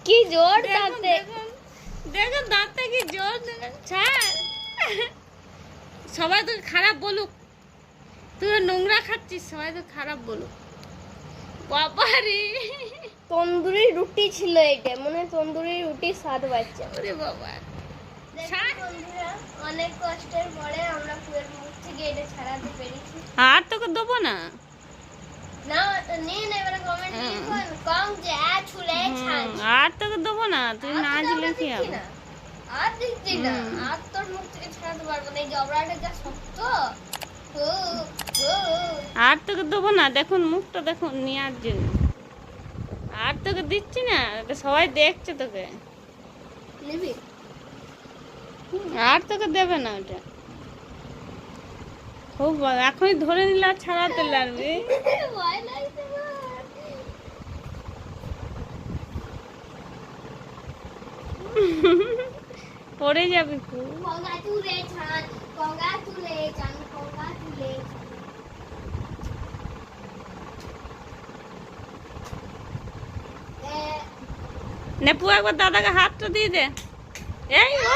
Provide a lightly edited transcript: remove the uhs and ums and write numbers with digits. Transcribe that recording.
কি জোর দাঁতে, দেখো দাঁতটা কি জোর। ছাড়, সবাই তো খারাপ বলুক, তুই নোংরা খাচ্ছিস, সবাই তো খারাপ বলুক। বাবারে তন্দুরি রুটি ছিল এটা, মনে হয় তন্দুরি রুটি স্বাদ বাচ্চা। ওরে বাবা, বন্ধুরা অনেক কষ্টের পরে আমরা ফুয়ের মুখ থেকে এটা ছাড়াতে পেরেছি। আর তোকে দেবো না। না নিন এবারে কমেন্ট লিখুন কম যে ছুলে ছান। আর তোকে দেবো না, তুই না দিলে কি হবে। আর দিচ্ছি না, আর তোর মুখ থেকে ছাড়াতে পারবো না, এই জবড়াটা যা শক্ত। আর তোকে দেবো না, দেখুন মুখটা দেখুন নেওয়ার জন্য। আর তোকে দিচ্ছি না, এটা সবাই দেখছে তোকে। নিবি? আর তোকে দেবে না ওটা। খুব এখনই ধরে নিলে আর ছাড়াতে লাগবে। ভয় লাগছে আমার। পড়ে যাবি খুব। Congratulations, congratulations, congratulations. নেপু একবার দাদাকে হাতটা দিয়ে দে। এই ও